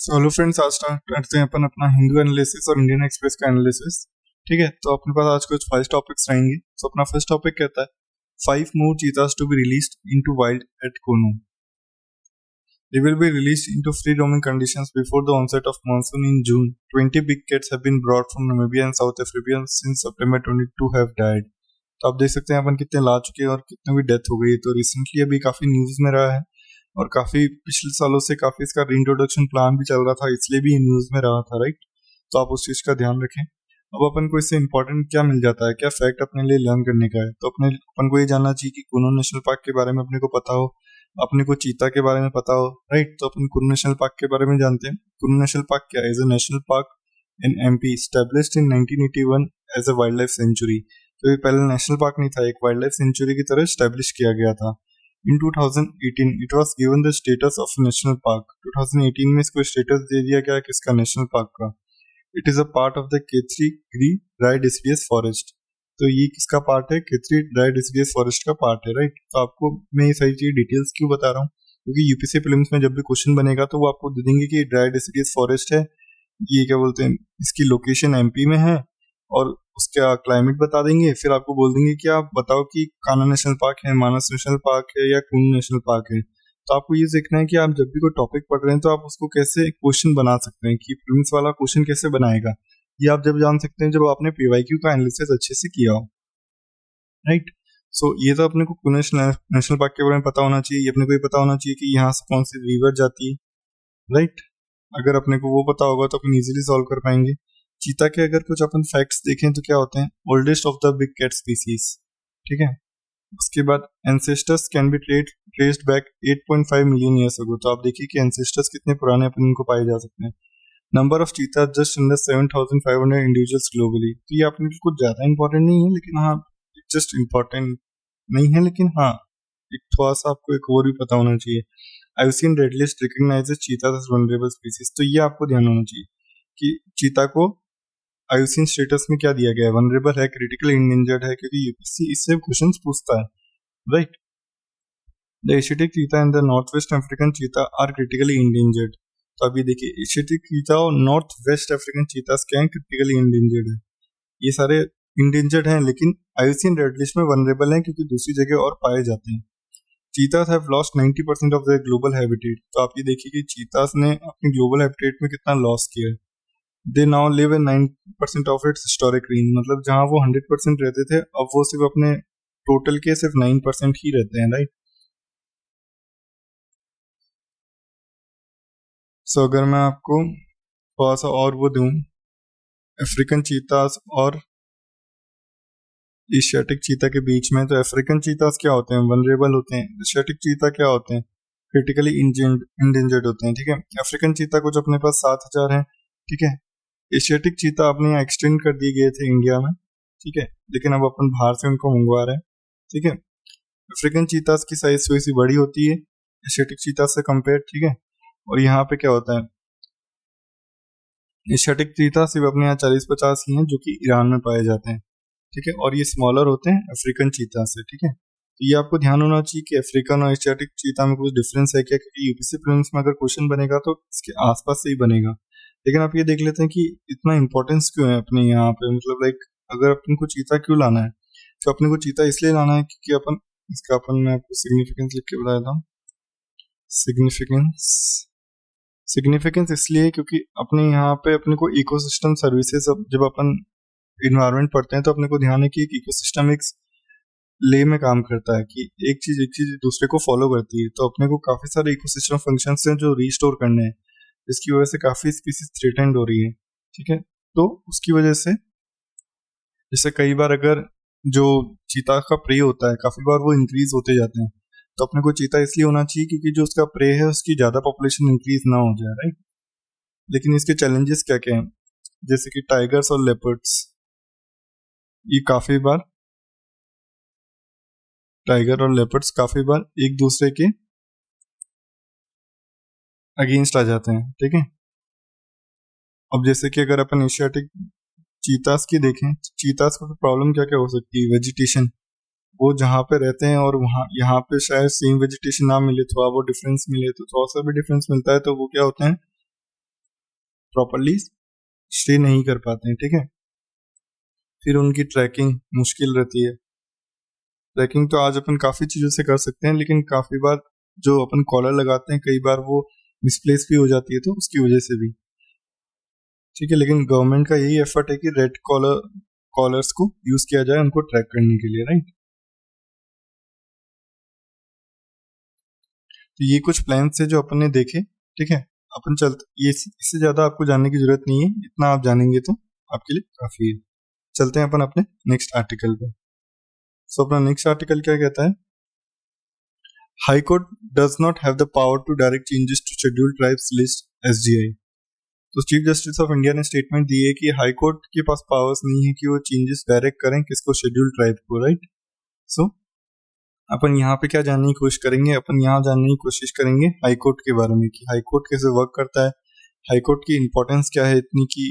So hello friends, आज start करते हैं अपन अपना हिंदू एनालिसिस और इंडियन एक्सप्रेस का एनालिसिस। ठीक है, तो अपने पास आज कुछ 5 टॉपिक्स रहेंगे। सो अपना फर्स्ट टॉपिक कहता है 5 more cheetahs to be released into wild at Kunu. They will be released into free roaming conditions before the onset of monsoon in June. 20 big cats have been brought from Namibia and South Africa since September 22 have died. तो आप देख सकते हैं अपन कितने ला चुके हैं और कितने भी डेथ हो गई। तो रिसेंटली अभी काफी न्यूज में रहा है और काफी पिछले सालों से काफी इसका रीइंट्रोडक्शन प्लान भी चल रहा था, इसलिए भी न्यूज में रहा था, राइट। तो आप उस चीज का ध्यान रखें। अब अपन को इससे इम्पोर्टेंट क्या मिल जाता है, क्या फैक्ट अपने लिए लर्न करने का है। तो अपन को ये जानना चाहिए कि कुनो नेशनल पार्क के बारे में अपने को पता हो, अपने को चीता के बारे में पता हो, राइट। तो अपन कुनो नेशनल पार्क के बारे में जानते हैं। कुनो नेशनल पार्क क्या है? Is a national park in MP established in 1981 as a wildlife sanctuary. तो ये पहले नेशनल पार्क नहीं था, एक वाइल्ड लाइफ सेंचुरी की तरह स्टैब्लिश किया गया था। In 2018, it was given the status of national park. 2018 में इसको स्टेटस दे दिया गया किसका? नेशनल पार्क का। It is a part of the K3 Dry Deciduous Forest. तो ये किसका पार्ट है? K3 Dry Deciduous Forest का पार्ट है, राइट। तो आपको मैं ये सारी चीज डिटेल्स क्यों बता रहा हूँ, क्योंकि यूपीएससी प्रीलिम्स में जब भी क्वेश्चन बनेगा तो वो आपको दे देंगे कि ड्राई डिसीडियस फॉरेस्ट है, ये क्या बोलते हैं, इसकी लोकेशन एमपी में है और उसका क्लाइमेट बता देंगे। फिर आपको बोल देंगे कि आप बताओ कि कान्हा नेशनल पार्क है, मानस नेशनल पार्क है या कुनु नेशनल पार्क है। तो आपको ये देखना है कि आप जब भी कोई टॉपिक पढ़ रहे हैं तो आप उसको कैसे क्वेश्चन बना सकते हैं, कि प्रीलिम्स वाला क्वेश्चन कैसे बनाएगा। ये आप जब जान सकते हैं जब आपने पीवाईक्यू का एनालिसिस अच्छे से किया हो, राइट। सो ये तो अपने को कुनु नेशनल पार्क के बारे में पता होना चाहिए। अपने को ये पता होना चाहिए कि यहाँ से कौन सी रिवर जाती है, राइट। अगर अपने को वो पता होगा तो अपन इजीली सॉल्व कर पाएंगे। चीता के अगर कुछ अपन फैक्ट्स देखें तो क्या होते हैं? Oldest of the big cat species, ठीक है। उसके बाद ancestors can be traced back 8.5 million years ago. तो आप देखिए कि एंसेस्टर्स कितने पुराने अपन इनको पाए जा सकते हैं। नंबर ऑफ चीता जस्ट अंडर 7,500 इंडिविजुअल्स ग्लोबली। तो ये अपने लिए कुछ ज्यादा इंपॉर्टेंट नहीं है, लेकिन हाँ जस्ट इंपॉर्टेंट नहीं है, लेकिन हाँ एक थोड़ा सा आपको एक और भी पता होना चाहिए। I've seen red list recognizes cheetahs as vulnerable species। तो ये आपको ध्यान होना चाहिए कि चीता को आईयूसीएन स्टेटस में क्या दिया गया है? वनरेबल है, क्रिटिकल इंडेंजर्ड है, क्योंकि यूपीएससी इससे क्वेश्चंस पूछता है, right. The Asiatic cheetah and the north west African cheetah are critically endangered. तो अभी देखिए एशियाटिक चीता और नॉर्थ वेस्ट अफ्रीकन चीतास क्या है? क्रिटिकली इंडेंजर्ड है। ये सारे इंडेंजर्ड हैं, लेकिन आईयूसीएन रेड लिस्ट में वनरेबल हैं क्योंकि दूसरी जगह और पाए जाते हैं। चीतास have lost 90% of their global habitat. तो आप ये देखिए कि चीतास ने अपने ग्लोबल हैबिटेट में कितना लॉस किया है। They now live in 9% of its historic range. मतलब जहां वो 100% रहते थे, अब वो सिर्फ अपने टोटल के सिर्फ 9% ही रहते हैं, राइट। सो अगर मैं आपको थोड़ा सा और वो दूं अफ्रीकन चीतास और एशियाटिक चीता के बीच में, तो अफ्रीकन चीतास क्या होते हैं? वनरेबल होते हैं। एशियाटिक चीता क्या होते हैं? क्रिटिकली इंडेंजर्ड होते हैं, ठीक है। अफ्रीकन चीता कुछ अपने पास 7,000 है, ठीक है। एशियाटिक चीता अपने यहाँ एक्सटेंड कर दिए गए थे इंडिया में, ठीक है, लेकिन अब अपन बाहर से उनको मंगवा रहे हैं, ठीक है। अफ्रीकन चीतास की साइज थोड़ी सी बड़ी होती है एशियाटिक चीता से कंपेयर, ठीक है। और यहाँ पे क्या होता है? एशियाटिक चीता सिर्फ अपने यहाँ 40-50 ही हैं जो कि ईरान में पाए जाते हैं, ठीक है। और ये स्मॉलर होते हैं अफ्रीकन चीता से, ठीक है। तो ये आपको ध्यान होना चाहिए कि अफ्रीकन और एशियाटिक चीता में कुछ डिफरेंस है क्या, क्योंकि यूपीएससी प्रीलिम्स में अगर क्वेश्चन बनेगा तो इसके आसपास से ही बनेगा। लेकिन आप ये देख लेते हैं कि इतना इंपॉर्टेंस क्यों है अपने यहाँ पे, मतलब लाइक अगर अपन को चीता क्यों लाना है, तो अपने को चीता इसलिए लाना है क्योंकि अपन इसका मैं आपको सिग्निफिकेंस लिख के बता देता हूँ। सिग्निफिकेंस इसलिए क्योंकि अपने यहाँ पे अपने को इकोसिस्टम सर्विसेज, जब अपन इन्वायरमेंट पढ़ते हैं तो अपने को ध्यान है कि एक इकोसिस्टम एक ले में काम करता है, कि एक चीज दूसरे को फॉलो करती है। तो अपने को काफी सारे इकोसिस्टम फंक्शंस हैं जो रीस्टोर करने हैं, जिसकी वजह से काफी स्पीसीज थ्रेटेंड हो रही है, ठीक है। तो उसकी वजह से जैसे कई बार अगर जो चीता का प्रे होता है काफी बार वो इंक्रीज होते जाते हैं, तो अपने को चीता इसलिए होना चाहिए क्योंकि जो उसका प्रे है उसकी ज्यादा पॉपुलेशन इंक्रीज ना हो जाए, राइट। लेकिन इसके चैलेंजेस क्या क्या हैं? जैसे कि टाइगर्स और लेपर्ड्स, ये टाइगर और लेपर्ड्स काफी बार एक दूसरे के अगेंस्ट आ जाते हैं, ठीक है। अब जैसे कि अगर अपन एशियाटिक चीतास की देखें, चीतास को प्रॉब्लम क्या क्या हो सकती है? वेजिटेशन, वो जहाँ पे रहते हैं और वहाँ यहाँ पे शायद सेम वेजिटेशन ना मिले, थोड़ा वो डिफरेंस मिले, तो थोड़ा सा भी डिफरेंस मिलता है तो वो क्या होते हैं? प्रॉपरली स्टे नहीं कर पाते हैं, ठीक है। फिर उनकी ट्रैकिंग मुश्किल रहती है। ट्रैकिंग तो आज अपन काफ़ी चीज़ों से कर सकते हैं, लेकिन काफ़ी बार जो अपन कॉलर लगाते हैं कई बार वो मिसप्लेस भी हो जाती है, तो उसकी वजह से भी, ठीक है। लेकिन गवर्नमेंट का यही एफर्ट है कि रेड कॉलर्स को यूज़ किया जाए उनको ट्रैक करने के लिए, राइट। तो ये कुछ प्लान्स है जो अपन ने देखे, ठीक है। अपन चलते, ये इससे ज़्यादा आपको जानने की जरूरत नहीं है, इतना आप जानेंगे तो आपके लिए काफ़ी है। चलते हैं अपन अपने नेक्स्ट आर्टिकल पे। सो अपना नेक्स्ट आर्टिकल क्या कहता है, high court does not have the power to direct changes to scheduled tribes list SGI. तो चीफ जस्टिस ऑफ इंडिया ने स्टेटमेंट दी है कि हाई कोर्ट के पास पावर्स नहीं है कि वो चेंजेस डायरेक्ट करें किसको, शेड्यूल्ड ट्राइब को, राइट। सो अपन यहाँ पे क्या जानने की कोशिश करेंगे, अपन यहाँ जानने की कोशिश करेंगे हाई कोर्ट के बारे में कि हाई कोर्ट कैसे वर्क करता है, हाई कोर्ट की इंपॉर्टेंस क्या है इतनी कि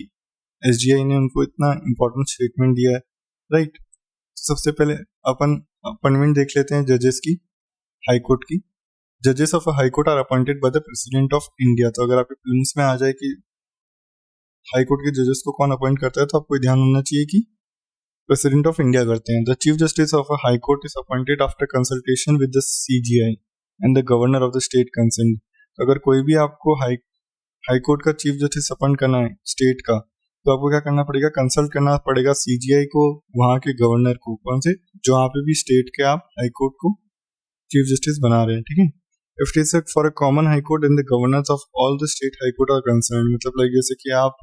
एसजीआई ने उनको इतना इंपॉर्टेंट स्टेटमेंट दिया है, राइट। सबसे पहले अपन अपॉइंटमेंट देख लेते हैं जजेस की, हाई कोर्ट की। जजेस of high court are appointed by the president of India. तो अगर आपके प्रीलिम्स में आ जाए कि हाई कोर्ट के जजेस को कौन अपॉइंट करता है, तो आपको ध्यान होना चाहिए कि प्रेसिडेंट ऑफ इंडिया करते हैं। The chief justice of high court is appointed after consultation with the CGI and the governor of the state concern. अगर कोई भी आपको हाई कोर्ट का चीफ जस्टिस अपॉइंट करना है स्टेट का, तो आपको क्या करना पड़ेगा, कंसल्ट करना पड़ेगा सीजीआई को, वहां के गवर्नर को, कौन से, जहाँ पे भी स्टेट के आप हाई कोर्ट को चीफ जस्टिस बना रहे हैं, ठीक है। If it is for a common high court and the governors of all the state high court are concern, मतलब लाइक जैसे कि आप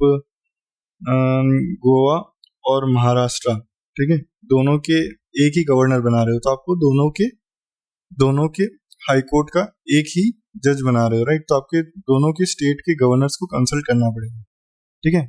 गोवा और महाराष्ट्र, ठीक है, दोनों के एक ही गवर्नर बना रहे हो, तो आपको दोनों के हाई कोर्ट का एक ही जज बना रहे हो, राइट। तो आपके दोनों के स्टेट के गवर्नर्स को कंसल्ट करना पड़ेगा, ठीक है।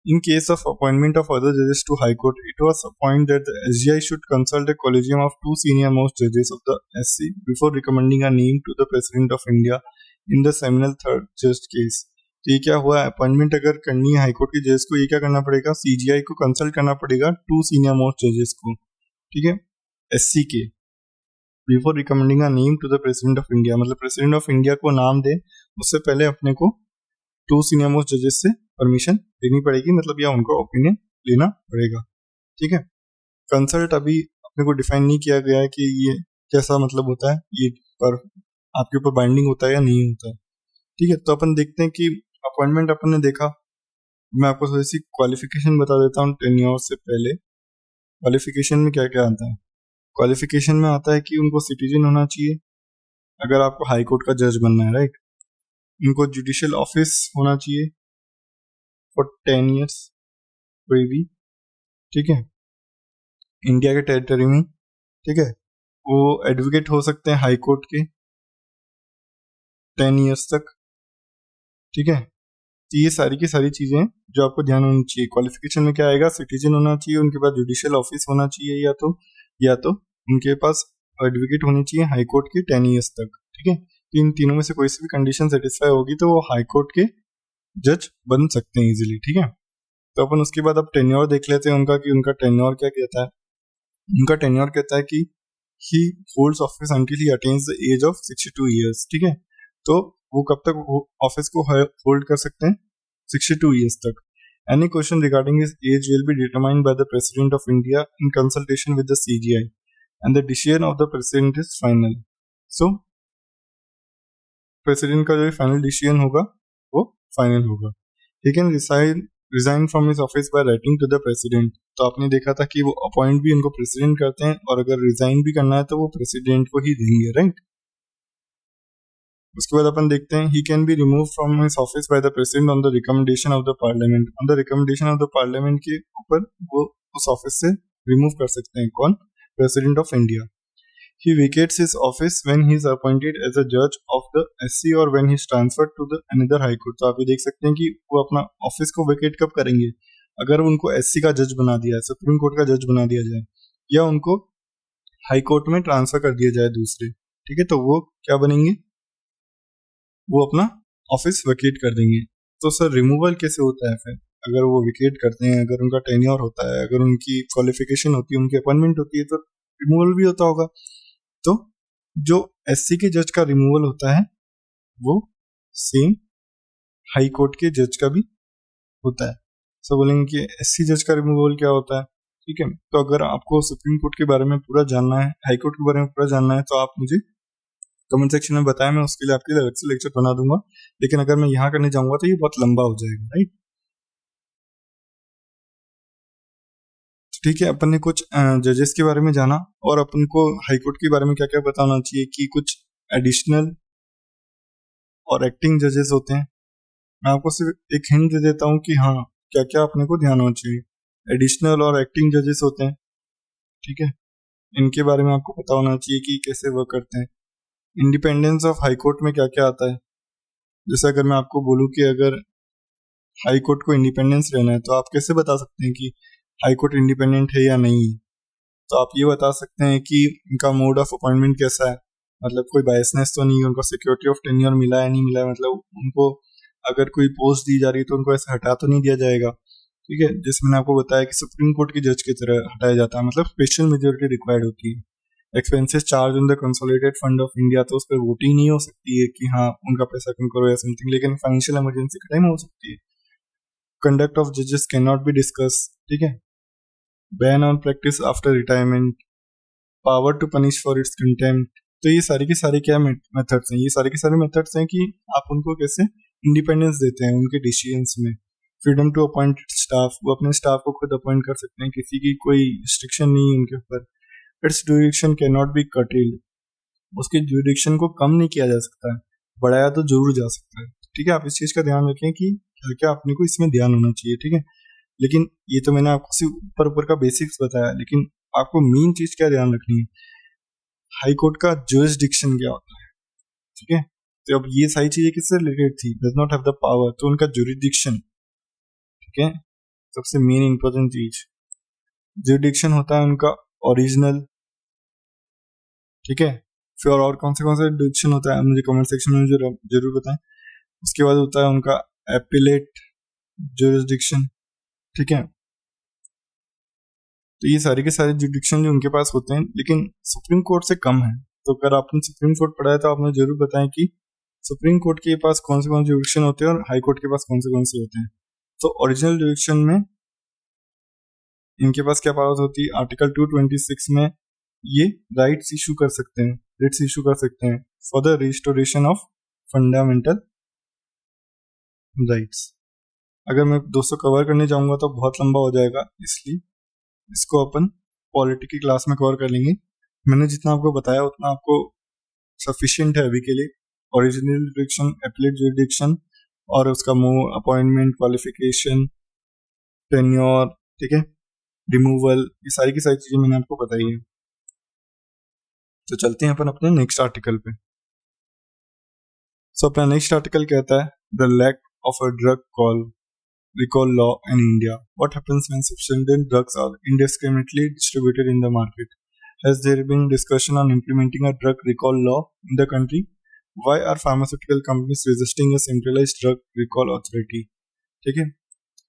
In case of appointment of other judges to High Court, it was appointed that the SGI should consult a collegium of 2 senior most judges of the SC before recommending a name to the President of India in the seminal third judge case. तो ये क्या हुआ, appointment अगर करनी है high court के जजेस को, ये क्या करना पड़ेगा, सीजीआई को कंसल्ट करना पड़ेगा 2 सीनियर मोस्ट जजेस को, ठीक है, एससी के, before recommending a name to the president of India. मतलब प्रेसिडेंट ऑफ इंडिया को नाम दे उससे पहले अपने को 2 सीनियर मोस्ट जजेस से परमिशन लेनी पड़ेगी, मतलब या उनका ओपिनियन लेना पड़ेगा, ठीक है। कंसल्ट अभी अपने को डिफाइन नहीं किया गया है कि ये कैसा मतलब होता है, ये पर आपके ऊपर बाइंडिंग होता है या नहीं होता है, ठीक है। तो अपन देखते हैं कि अपॉइंटमेंट अपन ने देखा, मैं आपको थोड़ी सी क्वालिफिकेशन बता देता हूँ टेन्योर से पहले। क्वालिफिकेशन में क्या क्या आता है, क्वालिफिकेशन में आता है कि उनको सिटीजन होना चाहिए अगर आपको हाई कोर्ट का जज बनना है, राइट। उनको जुडिशियल ऑफिस होना चाहिए फॉर 10 ईयर्स, कोई भी, ठीक है, इंडिया के टेरिटरी में, ठीक है। वो एडवोकेट हो सकते हैं हाई कोर्ट के 10 ईयर्स तक, ठीक है। तो ये सारी की सारी चीजें जो आपको ध्यान होनी चाहिए। क्वालिफिकेशन में क्या आएगा, सिटीजन होना चाहिए, उनके पास जुडिशियल ऑफिस होना चाहिए, या तो उनके पास एडवोकेट होनी चाहिए हाई कोर्ट के 10 ईयर्स तक, ठीक है। इन तीनों में से कोई सी भी कंडीशन सेटिस्फाई होगी तो वो हाई कोर्ट के जज बन सकते हैं इजीली, ठीक है। तो अपन उसके बाद अब टेन्योर देख लेते हैं उनका, कि उनका टेन्योर क्या कहता है। उनका टेन्योर कहता है कि he holds office until he attains the age of 62 years, ठीक है। तो वो कब तक ऑफिस को होल्ड कर सकते हैं, 62 ईयर्स तक। Any question regarding his age will be determined by the president of India in consultation with the CGI and the decision of the president is final. So president का जो final decision होगा वो final होगा। He can resign from his office by writing to the president. तो आपने देखा था कि वो अपॉइंट भी उनको प्रेसिडेंट करते हैं, और अगर रिजाइन भी करना है तो वो प्रेसिडेंट को ही देंगे, राइट। उसके बाद अपन देखते हैं, he can be remove from his office bye the president on the recommendation of the parliament. On the recommendation of the parliament के ऊपर वो उस ऑफिस से रिमूव कर सकते हैं, कौन, president of India. He vacates his office when he is appointed as a judge of the SC or when he is transferred to the another high court। तो आप ये देख सकते हैं कि वो अपना ऑफिस को वेकेट कब करेंगे, अगर उनको SC का जज बना दिया है, सुप्रीम कोर्ट का जज बना दिया जाए, या उनको हाई कोर्ट में ट्रांसफर कर दिया जाए दूसरे, ठीक है। तो वो क्या बनेंगे, वो अपना ऑफिस वेकेट कर देंगे। तो सर रिमूवल कैसे होता है फिर, अगर वो वेकेट करते हैं, अगर उनका टेन्योर होता है, अगर उनकी क्वालिफिकेशन होती है, उनकी अपॉइंटमेंट होती है, तो रिमूवल भी होता होगा। तो जो एससी के जज का रिमूवल होता है वो सेम हाई कोर्ट के जज का भी होता है। सो बोलेंगे कि एससी जज का रिमूवल क्या होता है, ठीक है। तो अगर आपको सुप्रीम कोर्ट के बारे में पूरा जानना है, हाई कोर्ट के बारे में पूरा जानना है, तो आप मुझे कमेंट सेक्शन में बताएं, मैं उसके लिए आपके लिए अलग से लेक्चर बना दूंगा। लेकिन अगर मैं यहाँ करने जाऊंगा तो ये बहुत लंबा हो जाएगा, राइट। ठीक है, अपन ने कुछ जजेस के बारे में जाना, और अपन को हाई कोर्ट के बारे में क्या क्या बताना चाहिए कि कुछ एडिशनल और एक्टिंग जजेस होते हैं। मैं आपको सिर्फ एक हिंट दे देता हूँ कि हाँ, क्या क्या अपने को ध्यान होना चाहिए। एडिशनल और एक्टिंग जजेस होते हैं, ठीक है, इनके बारे में आपको पता होना चाहिए कि कैसे वर्क करते हैं। इंडिपेंडेंस ऑफ हाई कोर्ट में क्या क्या आता है, जैसे अगर मैं आपको बोलूँ कि अगर हाई कोर्ट को इंडिपेंडेंस रहना है, तो आप कैसे बता सकते हैं कि हाई कोर्ट इंडिपेंडेंट है या नहीं। तो आप ये बता सकते हैं कि उनका मोड ऑफ अपॉइंटमेंट कैसा है, मतलब कोई बायसनेस तो नहीं है, उनको सिक्योरिटी ऑफ टेन्योर मिला है नहीं मिला है, मतलब उनको अगर कोई पोस्ट दी जा रही है तो उनको ऐसे हटा तो नहीं दिया जाएगा, ठीक है। जैसे मैंने आपको बताया कि सुप्रीम कोर्ट के जज की तरह हटाया जाता है, मतलब स्पेशल मेजोरिटी रिक्वायर्ड होती है। Expenses charge in the consolidated fund of India, तो उस पर वोटिंग नहीं हो सकती है कि हाँ उनका पैसा कम करो या समथिंग, लेकिन फाइनेंशियल इमरजेंसी के टाइम हो सकती है। कंडक्ट ऑफ जजेस कैन नॉट बी डिस्कस, ठीक है। Ban on practice after retirement, power to punish for its contempt. तो ये सारी की सारी क्या मेथड्स हैं, ये सारे के सारे मेथड्स हैं कि आप उनको कैसे इंडिपेंडेंस देते हैं उनके डिसीजंस में। फ्रीडम टू अपॉइंट स्टाफ, वो अपने स्टाफ को खुद अपॉइंट कर सकते हैं, किसी की कोई रिस्ट्रिक्शन नहीं है उनके ऊपर। इट्स ड्यूरेक्शन कैन नॉट बी कटेड, उसके ड्यूरेक्शन को कम नहीं किया जा सकता है, बढ़ाया तो जरूर जा सकता है, ठीक है। आप इस चीज का ध्यान रखें कि क्या क्या अपने को इसमें ध्यान होना चाहिए, ठीक है। लेकिन ये तो मैंने आपको सिर्फ ऊपर ऊपर का बेसिक्स बताया, लेकिन आपको मेन चीज क्या ध्यान रखनी है, हाई कोर्ट का जुरिस्डिक्शन क्या होता है, ठीक है। तो अब ये सारी चीजें किससे रिलेटेड थी, does not have the power, तो उनका जुरिस्डिक्शन, ठीक है, सबसे मेन इंपॉर्टेंट चीज। जुरिस्डिक्शन होता है उनका ओरिजिनल, ठीक है। फिर और कौन से जुरिस्डिक्शन होता है मुझे कमेंट सेक्शन में जरूर बताएं। उसके बाद होता है उनका एपिलेट जुरिस्डिक्शन, ठीक है। तो ये सारे के सारे जुरिस्डिक्शन जो उनके पास होते हैं, लेकिन सुप्रीम कोर्ट से कम है। तो अगर आपने सुप्रीम कोर्ट पढ़ा है तो आपने जरूर बताएं कि सुप्रीम कोर्ट के पास कौन से जुरिस्डिक्शन होते हैं और हाई कोर्ट के पास कौन से होते हैं। तो ओरिजिनल जुरिस्डिक्शन में इनके पास क्या पावर्स होती है, आर्टिकल 226 में ये राइट्स इशू कर सकते हैं, रिट्स इशू कर सकते हैं for the restoration of fundamental rights. अगर मैं दोस्तों कवर करने जाऊंगा तो बहुत लंबा हो जाएगा, इसलिए इसको अपन पॉलिटी की क्लास में कवर कर लेंगे। मैंने जितना आपको बताया उतना आपको सफिशिएंट है अभी के लिए। ओरिजिनल जुरिस्डिक्शन, एपलेट जुरिस्डिक्शन, और उसका मूव, अपॉइंटमेंट, क्वालिफिकेशन, टेन्योर, ठीक है, रिमूवल, ये सारी की सारी चीजें मैंने आपको बताई है। तो चलते हैं अपन अपने नेक्स्ट आर्टिकल पे। सो अपना नेक्स्ट आर्टिकल कहता है the lack of a drug call recall law in India. What happens when substandard drugs are indiscriminately distributed in the market? Has there been discussion on implementing a drug recall law in the country? Why are pharmaceutical companies resisting a centralized drug recall authority? ठीक है,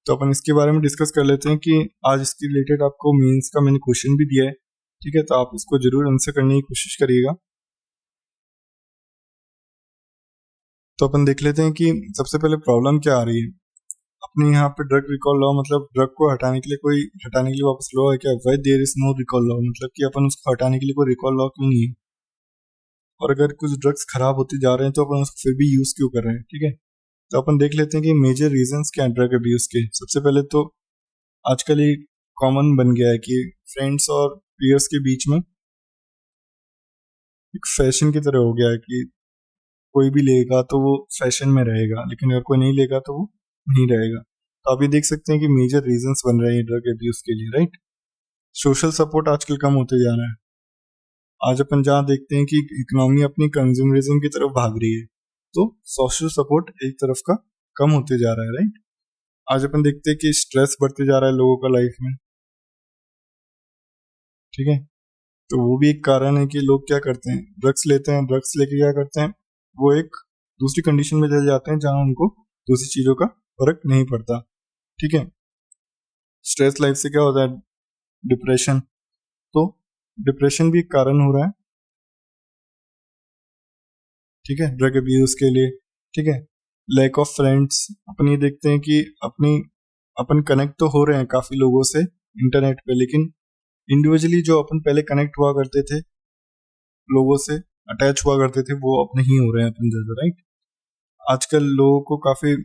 तो अपन इसके बारे में discuss कर लेते हैं कि आज इसके रिलेटेड आपको मेंस का मैंने क्वेश्चन भी दिया है, ठीक है। तो आप इसको जरूर आंसर करने की कोशिश करिएगा। तो अपन देख लेते हैं कि सबसे पहले प्रॉब्लम क्या आ रही है अपने यहाँ पे। ड्रग रिकॉल लॉ मतलब ड्रग को हटाने के लिए वापस लॉ है क्या? Why there is no recall law, मतलब कि अपन उसको हटाने के लिए कोई रिकॉल लॉ क्यों नहीं है? और अगर कुछ ड्रग्स खराब होते जा रहे हैं तो अपन उसको फिर भी यूज क्यों कर रहे हैं, ठीक है। तो अपन देख लेते हैं कि मेजर रीजंस क्या है ड्रग अब्यूज के। सबसे पहले तो आजकल ये कॉमन बन गया है कि फ्रेंड्स और पीयर्स के बीच में एक फैशन की तरह हो गया है कि कोई भी लेगा तो वो फैशन में रहेगा, लेकिन अगर कोई नहीं लेगा तो वो नहीं रहेगा। तो आप ये देख सकते हैं कि मेजर रीजंस बन रहे हैं ड्रग अब्यूज के लिए, राइट। सोशल सपोर्ट आजकल कम होते जा रहा है। आज अपन जहाँ देखते हैं कि इकोनॉमी अपनी कंज्यूमरिज्म की तरफ भाग रही है, तो सोशल सपोर्ट एक तरफ का कम होते जा रहा है, राइट। आज अपन देखते हैं कि स्ट्रेस बढ़ते जा रहा है लोगों का लाइफ में, ठीक है। तो वो भी एक कारण है कि लोग क्या करते हैं, ड्रग्स लेते हैं, ड्रग्स लेके क्या करते हैं, वो एक दूसरी कंडीशन में चले जाते हैं जहां उनको दूसरी चीजों का फर्क नहीं पड़ता, ठीक है। स्ट्रेस लाइफ से क्या होता है, डिप्रेशन। तो डिप्रेशन भी एक कारण हो रहा है, ठीक है, ड्रग अब्यूज के लिए, ठीक है। लैक ऑफ फ्रेंड्स, अपन ये देखते हैं कि अपनी अपन कनेक्ट तो हो रहे हैं काफी लोगों से इंटरनेट पे, लेकिन इंडिविजुअली जो अपन पहले कनेक्ट हुआ करते थे, लोगों से अटैच हुआ करते थे, वो अब नहीं हो रहे हैं अपन जैसे, राइट। आजकल लोगों को काफी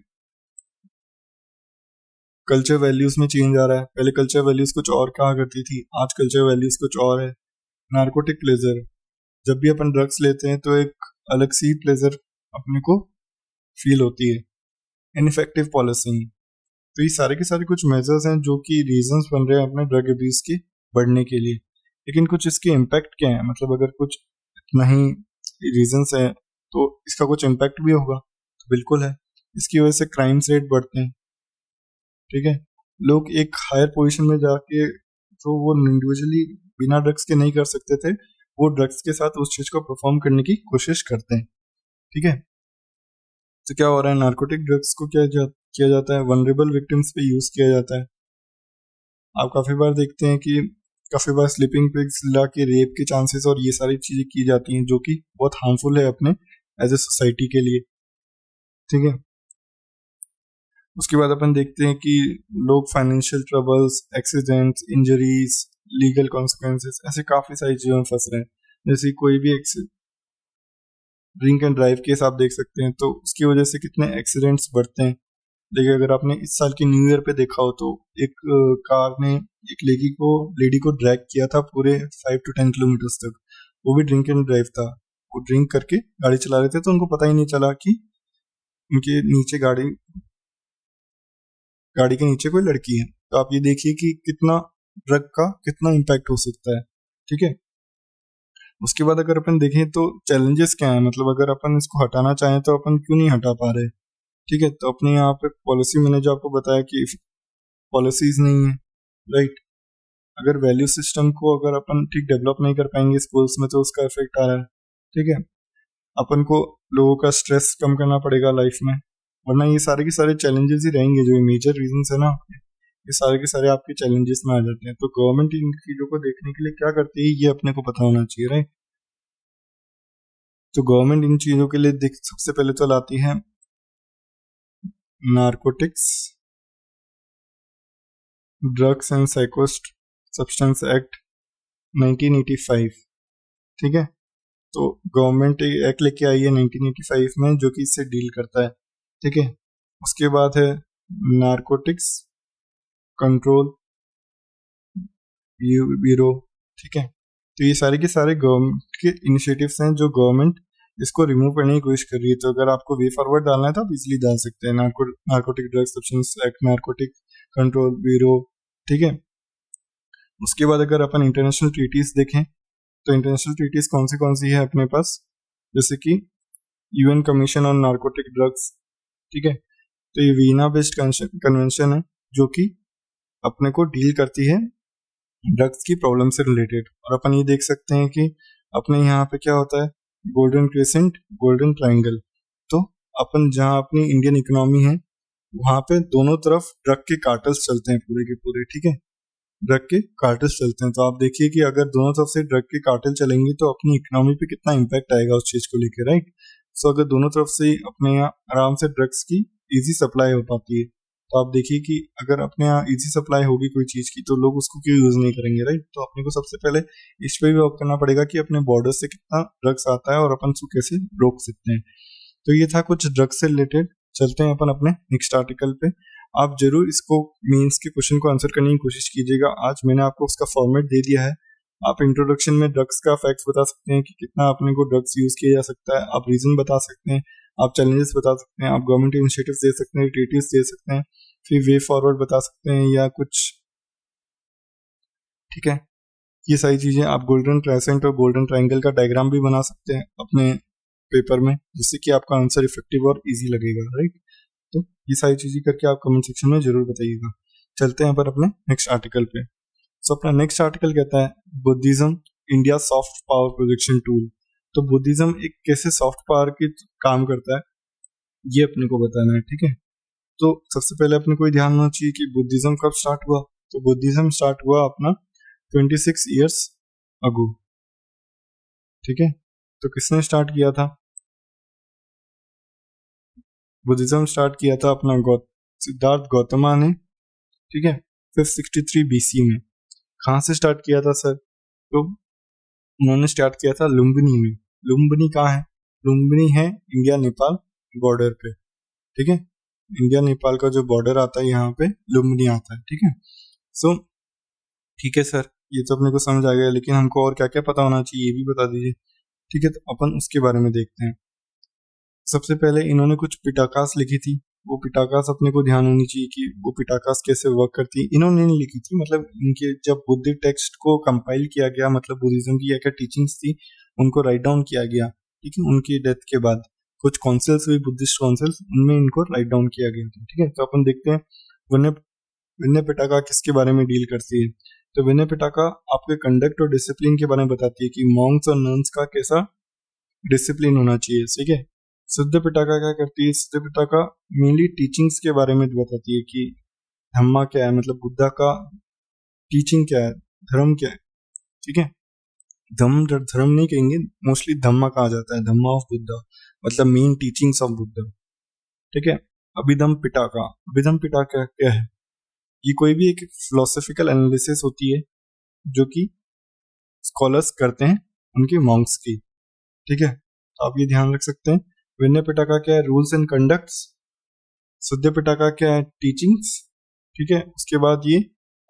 कल्चर वैल्यूज में चेंज आ रहा है। पहले कल्चर वैल्यूज कुछ और कहा करती थी, आज कल्चर वैल्यूज कुछ और है। नार्कोटिक प्लेजर, जब भी अपन ड्रग्स लेते हैं तो एक अलग सी प्लेजर अपने को फील होती है। इनफेक्टिव पॉलिसिंग, तो ये सारे के सारे कुछ मेजर्स हैं जो कि रीजंस बन रहे हैं अपने ड्रग अब्यूज के बढ़ने के लिए। लेकिन कुछ इसके इम्पैक्ट क्या है, मतलब अगर कुछ इतना ही रीजंस है तो इसका कुछ इम्पैक्ट भी होगा, तो बिल्कुल है। इसकी वजह से क्राइम्स रेट बढ़ते हैं, ठीक है। लोग एक हायर पोजीशन में जाके जो वो इंडिविजुअली बिना ड्रग्स के नहीं कर सकते थे, वो ड्रग्स के साथ उस चीज को परफॉर्म करने की कोशिश करते हैं, ठीक है। तो क्या हो रहा है, नार्कोटिक ड्रग्स को किया जाता है वनरेबल विक्टिम्स पे यूज किया जाता है। आप काफी बार देखते हैं कि काफी बार स्लीपिंग पिग्स ला के रेप के चांसेस और ये सारी चीजें की जाती हैं, जो कि बहुत हार्मफुल है अपने एज ए सोसाइटी के लिए, ठीक है। उसके बाद अपन देखते हैं कि लोग financial troubles, accidents, injuries, legal consequences, ऐसे काफी सारी चीजों में फंस रहे हैं। जैसे कोई भी ड्रिंक एंड ड्राइव केस आप देख सकते हैं, तो उसकी वजह से कितने एक्सीडेंट्स बढ़ते हैं। देखिए अगर आपने इस साल की न्यू ईयर पे देखा हो तो एक कार ने एक लेडी को ड्रैग किया था पूरे 5 to 10 किलोमीटर तक। वो भी ड्रिंक एंड ड्राइव था, वो ड्रिंक करके गाड़ी चला रहे थे, तो उनको पता ही नहीं चला कि उनके नीचे गाड़ी के नीचे कोई लड़की है। तो आप ये देखिए कि कितना ड्रग का कितना इम्पैक्ट हो सकता है, ठीक है। उसके बाद अगर अपन देखें तो चैलेंजेस क्या है, मतलब अगर अपन इसको हटाना चाहें तो अपन क्यों नहीं हटा पा रहे, ठीक है। तो अपने यहाँ पे पॉलिसी, मैंने जो आपको बताया कि पॉलिसीज नहीं है, राइट। अगर वैल्यू सिस्टम को अगर अपन ठीक डेवलप नहीं कर पाएंगे स्कूल्स में तो उसका इफेक्ट आ रहा है, ठीक है। अपन को लोगों का स्ट्रेस कम करना पड़ेगा लाइफ में, वरना ये सारे के सारे चैलेंजेस ही रहेंगे। जो मेजर रीजंस है ना, ये सारे के सारे आपके चैलेंजेस में आ जाते हैं। तो गवर्नमेंट इन चीजों को देखने के लिए क्या करती है, ये अपने को पता होना चाहिए, राइट। तो गवर्नमेंट इन चीजों के लिए सबसे पहले तो लाती है नारकोटिक्स ड्रग्स एंड साइकोस्ट सब्सटेंस एक्ट 1985, ठीक है। तो गवर्नमेंट एक्ट लेके आई है 1985 में, जो कि इससे डील करता है, ठीक है। उसके बाद है नारकोटिक्स कंट्रोल ब्यूरो, ठीक है। तो ये सारे के सारे गवर्नमेंट के इनिशिएटिव्स हैं जो गवर्नमेंट इसको रिमूव करने की कोशिश कर रही है। तो अगर आपको वे फॉरवर्ड डालना है तो आप इजिली डाल सकते हैं narcotic drugs substance act, narcotic control bureau, ठीक है। उसके बाद अगर अपन इंटरनेशनल ट्रीटीज देखें तो इंटरनेशनल ट्रीटीज कौन सी है अपने पास, जैसे कि UN commission on narcotic drugs, ठीक है। तो ये वीना बेस्ड कन्वेंशन है जो कि अपने को डील करती है ड्रग्स की प्रॉब्लम से रिलेटेड। और अपन ये देख सकते हैं कि अपने यहाँ पे क्या होता है, गोल्डन क्रेसेंट, गोल्डन ट्रायंगल। तो अपन जहाँ अपनी इंडियन इकोनॉमी है वहां पे दोनों तरफ ड्रग के कार्टल्स चलते हैं पूरे के पूरे, ठीक है। ड्रग के कार्टल्स चलते हैं, तो आप देखिए कि अगर दोनों तरफ से ड्रग के कार्टल चलेंगे तो अपनी इकोनॉमी पे कितना इम्पैक्ट आएगा उस चीज को लेकर, राइट। सो अगर दोनों तरफ से अपने यहाँ आराम से ड्रग्स की इजी सप्लाई हो पाती है, तो आप देखिए कि अगर अपने यहाँ इजी सप्लाई होगी कोई चीज की तो लोग उसको क्यों यूज नहीं करेंगे, राइट। तो अपने को सबसे पहले इस पे भी वर्क करना पड़ेगा कि अपने बॉर्डर से कितना ड्रग्स आता है और अपन उसको कैसे रोक सकते हैं। तो ये था कुछ ड्रग्स से रिलेटेड। चलते हैं अपन अपने नेक्स्ट आर्टिकल पे। आप जरूर इसको मेंस के क्वेश्चन को आंसर करने की कोशिश कीजिएगा। आज मैंने आपको उसका फॉर्मेट दे दिया है। आप इंट्रोडक्शन में ड्रग्स का फैक्ट्स बता सकते हैं कि कितना अपने को ड्रग्स यूज किया जा सकता है, आप रीजन बता सकते हैं, आप चैलेंजेस बता सकते हैं, आप गवर्नमेंट इनिशिएटिव्स दे सकते हैं, ट्रीटीज दे सकते हैं, फिर वे फॉरवर्ड बता सकते हैं या कुछ, ठीक है। ये सारी चीजें आप गोल्डन क्रेसेंट और गोल्डन ट्रायंगल का डायग्राम भी बना सकते हैं अपने पेपर में, जिससे कि आपका आंसर इफेक्टिव और इजी लगेगा, राइट। तो ये सारी चीजें करके आप कमेंट सेक्शन में जरूर बताइएगा। चलते हैं पर अपने नेक्स्ट आर्टिकल पे। सो अपना नेक्स्ट आर्टिकल कहता है Buddhism India soft power projection tool. तो बुद्धिज्म एक कैसे सॉफ्ट पावर की काम करता है ये अपने को बताना है, ठीक है। तो सबसे पहले अपने को ध्यान होना चाहिए कि बुद्धिज्म कब स्टार्ट हुआ। तो बुद्धिज्म स्टार्ट हुआ अपना 26 ईयर्स अगो, ठीक है। तो किसने स्टार्ट किया था, बुद्धिज्म स्टार्ट किया था अपना सिद्धार्थ गौतमा ने ठीक है, 563 BC में। कहाँ से स्टार्ट किया था सर? तो उन्होंने स्टार्ट किया था लुम्बिनी में। लुम्बिनी कहाँ है? लुम्बिनी है इंडिया नेपाल बॉर्डर पे, ठीक है। इंडिया नेपाल का जो बॉर्डर आता है यहाँ पे लुम्बिनी आता है, ठीक है। सो ठीक है सर, ये तो अपने को समझ आ गया, लेकिन हमको और क्या क्या पता होना चाहिए ये भी बता दीजिए, ठीक है। तो अपन उसके बारे में देखते हैं। सबसे पहले इन्होंने कुछ पिटाकास लिखी थी। वो पिटाकास अपने को ध्यान होनी चाहिए कि वो पिटाकास कैसे वर्क करती है। इन्होंने नहीं लिखी थी, मतलब इनके जब बुद्धिस्ट टेक्स्ट को कंपाइल किया गया, मतलब बुद्धिज्म की क्या क्या टीचिंग्स थी उनको राइट डाउन किया गया, ठीक है। उनकी डेथ के बाद कुछ काउंसिल्स हुई, बुद्धिस्ट काउंसिल्स, उनमें इनको राइट डाउन किया गया था, ठीक है। तो अपन देखते हैं विनय विनय पिटाका किसके बारे में डील करती है। तो विनय पिटाका आपके कंडक्ट और डिसिप्लिन के बारे में बताती है कि मॉन्क्स और नन्स का कैसा डिसिप्लिन होना चाहिए, ठीक है। सिद्ध पिटाका क्या करती है? सिद्ध पिटाका मेनली टीचिंग्स के बारे में बताती है कि धम्मा क्या है, मतलब बुद्धा का टीचिंग क्या है, धर्म क्या है, ठीक है। धर्म नहीं कहेंगे, मोस्टली धम्मा कहा जाता है, धम्मा ऑफ बुद्धा, मतलब मेन टीचिंग्स ऑफ बुद्धा, ठीक है। अभिधम पिटाका क्या है? ये कोई भी एक फिलोसॉफिकल एनालिसिस होती है जो कि स्कॉलर्स करते हैं उनके मॉन्क्स की, ठीक है। तो आप ये ध्यान रख सकते हैं। विनय पिटाका क्या है? Rules and conducts. सिद्ध पिटाका क्या है? टीचिंग्स, ठीक है। उसके बाद ये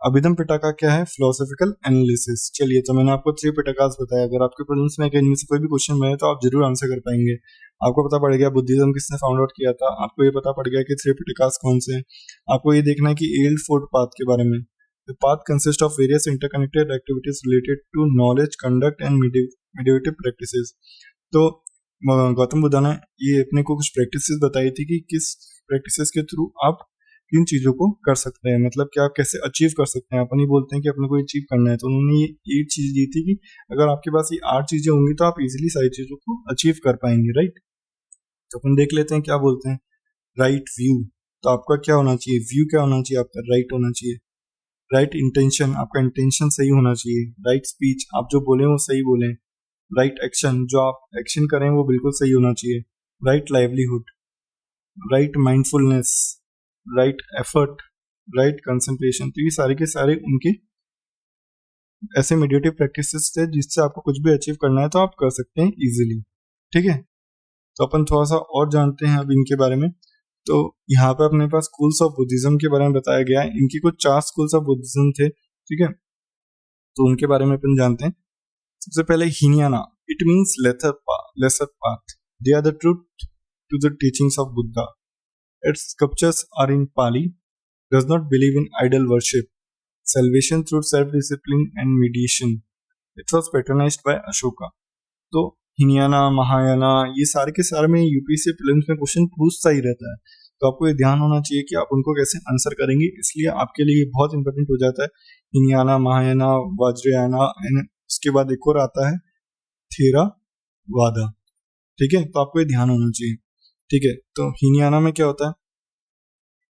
अभिधम पिटाका क्या है? Philosophical analysis. चलिए, तो मैंने आपको 3 पिटाकास बताया। अगर आपके प्रीलिम्स में इनमें से कोई भी क्वेश्चन बने तो आप जरूर आंसर कर पाएंगे। आपको पता पड़ गया बुद्धिज्म किसने फाउंड आउट किया था, आपको ये पता पड़ गया कि 3 पिटाकास कौन से हैं। आपको ये देखना है कि एल्ड फोर्थ पाथ के बारे में। The path consist of various interconnected activities related to knowledge, conduct and meditative practices. तो गौतम बुद्धा ने ये अपने को कुछ प्रैक्टिसेस बताई थी कि किस प्रैक्टिसेस के थ्रू आप इन चीजों को कर सकते हैं, मतलब कि आप कैसे अचीव कर सकते हैं। अपन ही बोलते हैं कि अपने को अचीव करना है, तो उन्होंने ये 8 चीज दी थी कि अगर आपके पास ये 8 चीजें होंगी तो आप इजीली सारी चीजों को अचीव कर पाएंगे, राइट। तो अपन देख लेते हैं क्या बोलते हैं। राइट व्यू, तो आपका क्या होना चाहिए? व्यू क्या होना चाहिए आपका? राइट होना चाहिए। राइट इंटेंशन, आपका इंटेंशन सही होना चाहिए। राइट स्पीच, आप जो बोले वो सही बोले। राइट एक्शन, जो आप एक्शन करें वो बिल्कुल सही होना चाहिए। Right livelihood, right mindfulness, right effort, right concentration. तो ये सारे के सारे उनके ऐसे मेडिटेटिव प्रैक्टिसेस थे जिससे आपको कुछ भी अचीव करना है तो आप कर सकते हैं इजीली, ठीक है। तो अपन थोड़ा सा और जानते हैं अब इनके बारे में। तो यहाँ पे अपने पास स्कूल्स ऑफ बुद्धिज्म के बारे में बताया गया है। इनकी कुछ 4 स्कूल्स ऑफ बुद्धिज्म थे, ठीक है। तो उनके बारे में अपन जानते हैं। सबसे पहले Hinayana, it means lesser path, they are the truth to the teachings of Buddha. Its sculptures are in Pali, does not believe in idol worship, salvation through self-discipline and mediation. It was patronized by Ashoka. तो हिनियाना, महायाना, ये सारे के सारे में UPSC prelims में question पूछता ही रहता है। तो आपको ये ध्यान होना चाहिए कि आप उनको कैसे आंसर करेंगे, इसलिए आपके लिए ये बहुत इंपॉर्टेंट हो जाता है। हिनियाना, महायाना, वज्रयाना, उसके बाद एक और आता है थेरावादा, ठीक है। तो आपको ये ध्यान होना चाहिए, ठीक है। तो हीनियाना में क्या होता है?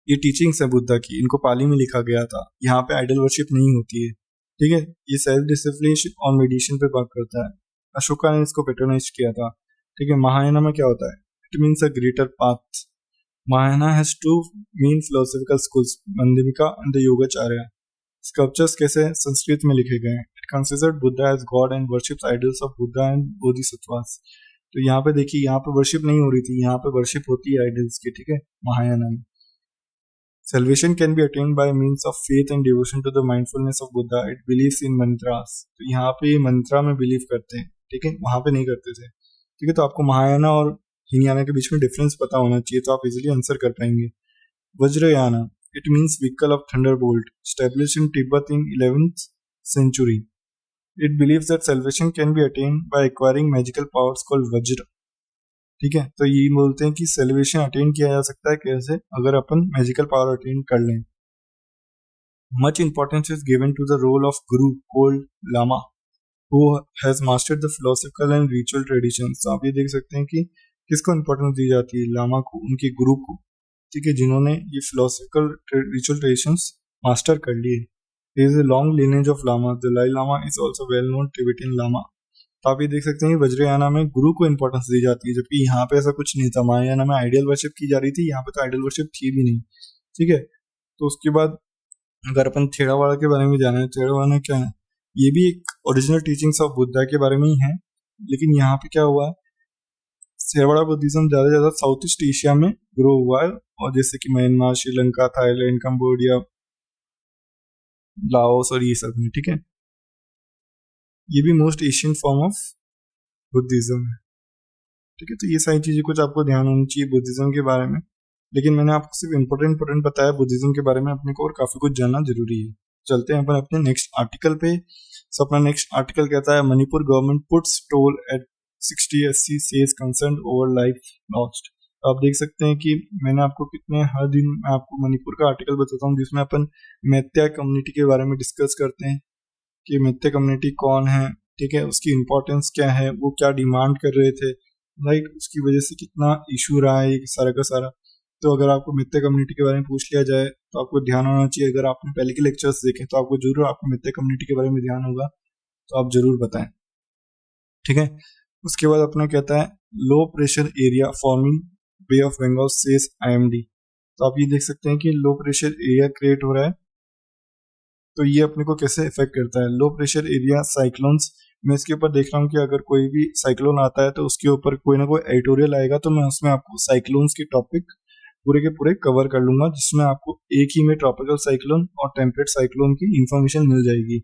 ये टीचिंग्स है बुद्धा की, इनको पाली में लिखा गया था। यहाँ पे आइडल वर्शिप नहीं होती है, ठीक है। ये सेल्फ डिसिप्लिन और मेडिटेशन पे बात करता है। अशोका ने इसको पैट्रोनाइज किया था, ठीक है। महायाना में क्या होता है? It means a greater path. Mahayana has 2 main philosophical schools, Madhyamika and the Yogacharya. Sculptures कैसे? संस्कृत में लिखे गए हैं। It considered Buddha as god and worships idols of Buddha and Bodhisattvas. तो यहाँ पे देखिए, यहाँ पे वर्शिप नहीं हो रही थी, यहाँ पे वर्शिप होती है आइडल्स की, ठीक है, महायाना में। Salvation can be attained by means of faith and devotion to the mindfulness of Buddha. It believes in mantras. तो यहाँ पे ये मंत्रा में बिलीव करते हैं, ठीक है, वहां पे नहीं करते थे, ठीक है। तो आपको महायाना और हीनयाना के बीच में डिफरेंस पता होना चाहिए, तो आप इजीली आंसर कर पाएंगे। Vajrayana, it means vehicle of thunderbolt, established in Tibet in 11th century. It believes that salvation can be attained by acquiring magical powers called Vajra. ठीक है, तो ये बोलते हैं कि सेलिब्रेशन अटेन किया जा सकता है कैसे? अगर अपन मैजिकल पावर अटेन कर लें। Much importance is given to the role of guru called lama who has mastered the philosophical and ritual traditions. तो आप ये देख सकते हैं कि किसको इंपॉर्टेंस दी जाती है? लामा को, उनके गुरु को, ठीक है, जिन्होंने ये फिलोसॉफिकल रिचुअल ट्रेडिशंस मास्टर कर लिए। There is a long lineage of lama. Dalai Lama is also well known Tibetan lama. तो आप ये देख सकते हैं कि वज्रयाना में गुरु को इंपॉर्टेंस दी जाती है, जबकि यहाँ पे ऐसा कुछ नहीं था। महायाना में आइडियल वर्शिप की जा रही थी, यहाँ पे तो आइडियल वर्शिप थी भी नहीं, ठीक है। तो उसके बाद अगर अपन थेरावाड़ा के बारे में जाने, थेरावाड़ा क्या है, ये भी एक ओरिजिनल टीचिंग्स ऑफ बुद्धा के बारे में ही है, लेकिन यहाँ पे क्या हुआ है, थेरावाड़ा बुद्धिज्म ज़्यादा से ज़्यादा साउथ ईस्ट एशिया में ग्रो हुआ है, और जैसे कि Myanmar, Sri Lanka, Thailand, Cambodia, Laos और ये सब में, ठीक है। ये भी most Asian form of Buddhism है, ठीक है। तो ये सारी चीज़ें कुछ आपको ध्यान होनी चाहिए बुद्धिज्म के बारे में, लेकिन मैंने आपको सिर्फ इम्पोर्टेंट बताया बुद्धिज्म के बारे में, अपने को और काफ़ी कुछ जानना जरूरी है। चलते हैं अपन अपने नेक्स्ट आर्टिकल पे। सो अपना नेक्स्ट आर्टिकल कहता है Manipur government puts toll at 60 SC says concern over life lost. तो आप देख सकते हैं कि मैंने आपको कितने हर दिन मैं आपको मणिपुर का आर्टिकल बताता हूँ जिसमें अपन मैत्या कम्युनिटी के बारे में डिस्कस करते हैं कि मैत्या कम्युनिटी कौन है, ठीक है, उसकी इम्पोर्टेंस क्या है, वो क्या डिमांड कर रहे थे, राइट, उसकी वजह से कितना इशू रहा है ये सारा का सारा। तो अगर आपको मित्य कम्युनिटी के बारे में पूछ लिया जाए तो आपको ध्यान होना चाहिए, अगर आपने पहले के लेक्चर्स देखे तो आपको जरूर आपको मित्य कम्युनिटी के बारे में ध्यान होगा, तो आप जरूर बताएं, ठीक है। उसके बाद अपना कहता है low pressure area forming bay of Bengal says IMD। तो आप ये देख सकते हैं कि लो प्रेशर एरिया क्रिएट हो रहा है, तो ये अपने को कैसे इफेक्ट करता है। लो प्रेशर एरिया साइक्लोन्स, मैं इसके ऊपर देख रहा हूँ कि अगर कोई भी साइक्लोन आता है तो उसके ऊपर कोई ना कोई एडिटोरियल आएगा, तो मैं उसमें आपको साइक्लोन्स के टॉपिक पूरे के पूरे कवर कर लूंगा, जिसमें आपको एक ही में ट्रॉपिकल साइक्लोन और टेम्परेट साइक्लोन की इंफॉर्मेशन मिल जाएगी।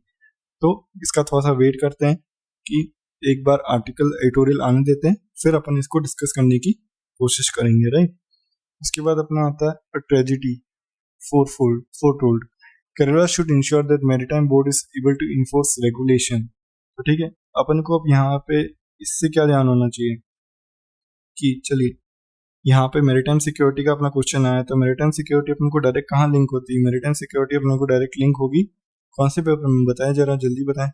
तो इसका थोड़ा सा वेट करते हैं कि एक बार आर्टिकल एडिटोरियल आने देते हैं, फिर अपन इसको डिस्कस करने की कोशिश करेंगे, राइट। उसके बाद अपना आता है tragedy foretold Kerala should ensure that maritime board is able to enforce regulation। तो ठीक है, अपन को अब यहाँ पे इससे क्या ध्यान होना चाहिए कि चलिए यहाँ पे मैरिटाइम सिक्योरिटी का अपना क्वेश्चन आया, तो मैरिटाइम सिक्योरिटी अपन को डायरेक्ट कहाँ लिंक होती है, मैरिटाइम सिक्योरिटी अपने को डायरेक्ट लिंक होगी कौन से पेपर में, बताएं जरा जल्दी बताएं।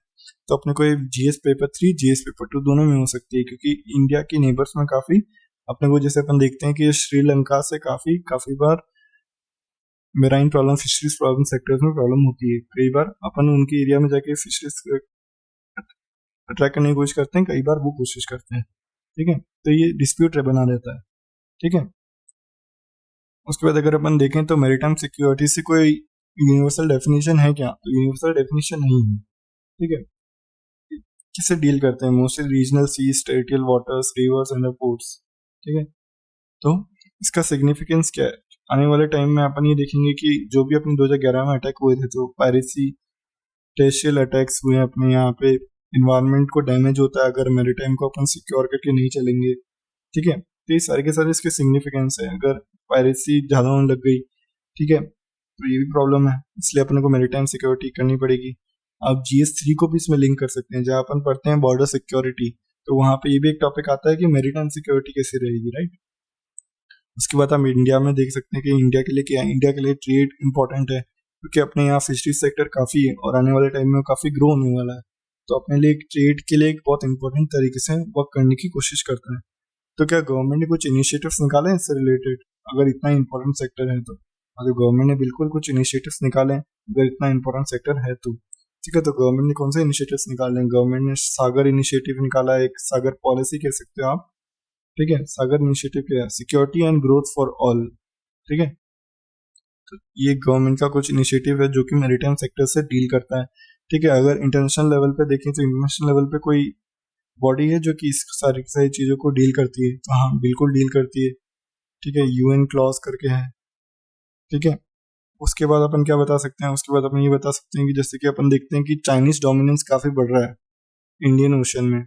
तो अपने को ये GS पेपर 3 GS पेपर 2 दोनों में हो सकती है, क्योंकि इंडिया की नेबर्स में काफी अपने को जैसे अपन देखते हैं कि श्रीलंका से काफी बार marine problem, fisheries problem sectors में प्रॉब्लम होती है। कई बार अपन उनके एरिया में जाके फिशरीज अट्रैक्ट करने की कोशिश करते हैं, कई बार वो कोशिश करते हैं, ठीक है। तो ये डिस्प्यूट बना रहता है, ठीक है। उसके बाद अगर अपन देखें तो मैरिटाइम सिक्योरिटी से कोई यूनिवर्सल डेफिनेशन है क्या, तो यूनिवर्सल डेफिनेशन नहीं है, ठीक है। किससे डील करते हैं, mostly regional seas, territorial waters, rivers and ports, ठीक है। तो इसका सिग्निफिकेंस क्या है, आने वाले टाइम में अपन ये देखेंगे कि जो भी अपने 2011 में अटैक हुए थे, तो पायरेसी टेरिटोरियल अटैक्स हुए अपने यहाँ पे, इन्वायरमेंट को डैमेज होता है अगर मैरिटाइम को अपन सिक्योर करके नहीं चलेंगे, ठीक है। तो ये सारे के सारे इसके सिग्निफिकेंस है, अगर पायरेसी ज़्यादा होने लग गई, ठीक है, तो ये भी प्रॉब्लम है, इसलिए अपने को मैरिटाइम सिक्योरिटी करनी पड़ेगी। आप GS 3 को भी इसमें लिंक कर सकते हैं, जहाँ अपन पढ़ते हैं बॉर्डर सिक्योरिटी, तो वहाँ पे ये भी एक टॉपिक आता है कि मैरिटाइम सिक्योरिटी कैसे रहेगी, राइट। उसके बाद हम इंडिया में देख सकते हैं कि इंडिया के लिए क्या है, इंडिया के लिए ट्रेड इंपॉर्टेंट है, क्योंकि अपने यहाँ फिशरीज सेक्टर काफ़ी है और आने वाले टाइम में काफ़ी ग्रो होने वाला है, तो अपने लिए ट्रेड के लिए एक बहुत इंपॉर्टेंट तरीके से वर्क करने की कोशिश करते हैं। तो क्या गवर्नमेंट ने कुछ इनिशिएटिव्स निकाले हैं इससे रिलेटेड, अगर इतना इंपॉर्टेंट सेक्टर है तो, अगर गवर्नमेंट ने बिल्कुल कुछ इनिशिएटिव्स निकाले हैं, अगर इतना इंपॉर्टेंट सेक्टर है तो, ठीक है। तो गवर्नमेंट ने कौन से इनिशिएटिव्स निकाले हैं, गवर्नमेंट ने सागर इनिशिएटिव निकाला है, एक सागर पॉलिसी कह सकते हो आप, ठीक है। सागर इनिशिएटिव क्या है, security and growth for all, ठीक है। तो ये गवर्नमेंट का कुछ इनिशिएटिव है जो कि मैरिटाइम सेक्टर से डील करता है, ठीक है। अगर इंटरनेशनल लेवल पे देखें तो इंटरनेशनल लेवल पे कोई बॉडी है जो कि इस सारी सारी चीज़ों को डील करती है, तो हाँ बिल्कुल डील करती है, ठीक है। UN क्लॉज करके है, ठीक है। उसके बाद अपन क्या बता सकते हैं, उसके बाद अपन ये बता सकते हैं कि जैसे कि अपन देखते हैं कि चाइनीज डोमिनेंस काफ़ी बढ़ रहा है इंडियन ओशन में,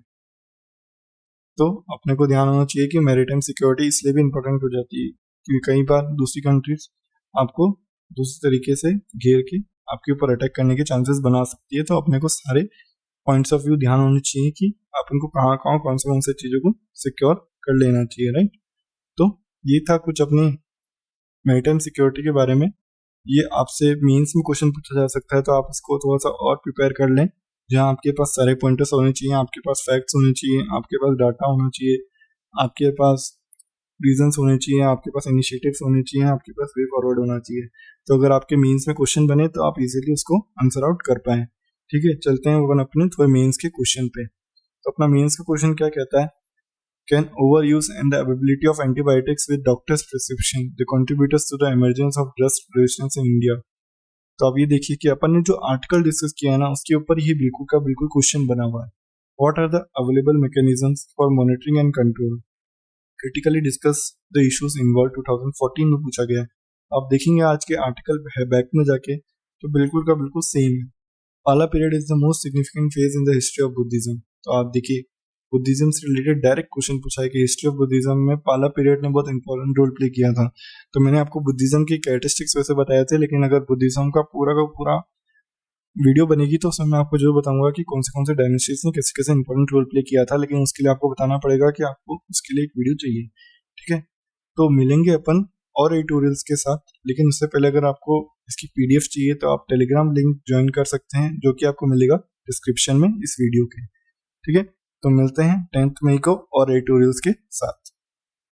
तो अपने को ध्यान होना चाहिए कि मैरिटाइम सिक्योरिटी इसलिए भी इम्पोर्टेंट हो जाती है क्योंकि कई बार दूसरी कंट्रीज आपको दूसरे तरीके से घेर के आपके ऊपर अटैक करने के चांसेस बना सकती है। तो अपने को सारे पॉइंट्स ऑफ व्यू ध्यान होने चाहिए कि अपन को कहाँ कहाँ कौन से चीज़ों को सिक्योर कर लेना चाहिए, राइट। तो ये था कुछ अपने मैरिटाइम सिक्योरिटी के बारे में। ये आपसे मेंस में क्वेश्चन पूछा जा सकता है, तो आप इसको थोड़ा सा और प्रिपेयर कर लें, जहाँ आपके पास सारे पॉइंटर्स होने चाहिए, आपके पास फैक्ट्स होने चाहिए, आपके पास डाटा होना चाहिए, आपके पास रीजंस होने चाहिए, आपके पास इनिशिएटिव्स होने चाहिए, आपके पास वे फॉरवर्ड होना चाहिए। तो अगर आपके मेंस में क्वेश्चन बने तो आप इजीली उसको आंसर आउट कर पाएँ, ठीक है। चलते हैं अपन अपने थोड़े मेंस के क्वेश्चन पे। तो अपना मेंस का क्वेश्चन क्या कहता है, can overuse and the availability of antibiotics with doctors prescription the contributors to the emergence of drug resistance in India. तो अब ये देखिए कि अपन ने जो आर्टिकल डिस्कस किया है ना, उसके ऊपर ये बिल्कुल का बिल्कुल क्वेश्चन बना हुआ है। What are the available mechanisms for monitoring and control, critically discuss the issues involve 2014 में पूछा गया है। आप देखेंगे आज के आर्टिकल बैक में जाके तो बिल्कुल का बिल्कुल सेम है। पाला period is the most significant phase in the history of Buddhism. तो आप देखिए बुद्धिज्म से रिलेटेड डायरेक्ट क्वेश्चन पूछा है कि हिस्ट्री ऑफ बुद्धिज्म में पाला पीरियड ने बहुत इंपॉर्टेंट रोल प्ले किया था। तो मैंने आपको बुद्धिज्म की कैरेक्टरिस्टिक्स वैसे बताए थे, लेकिन अगर बुद्धिज्म का पूरा वीडियो बनेगी तो उसमें मैं आपको जरूर बताऊंगा कि कौन से डायनेस्टीज ने कैसे कैसे इंपॉर्टेंट रोल प्ले किया था, लेकिन उसके लिए आपको बताना पड़ेगा कि आपको उसके लिए एक वीडियो चाहिए। ठीक है, तो मिलेंगे अपन और एडिटोरियल्स के साथ, लेकिन उससे पहले अगर आपको इसकी पीडीएफ चाहिए तो आप टेलीग्राम लिंक ज्वाइन कर सकते हैं, जो कि आपको मिलेगा डिस्क्रिप्शन में इस वीडियो के। ठीक है, तो मिलते हैं 10th मई को और एडिटोरियल्स के साथ।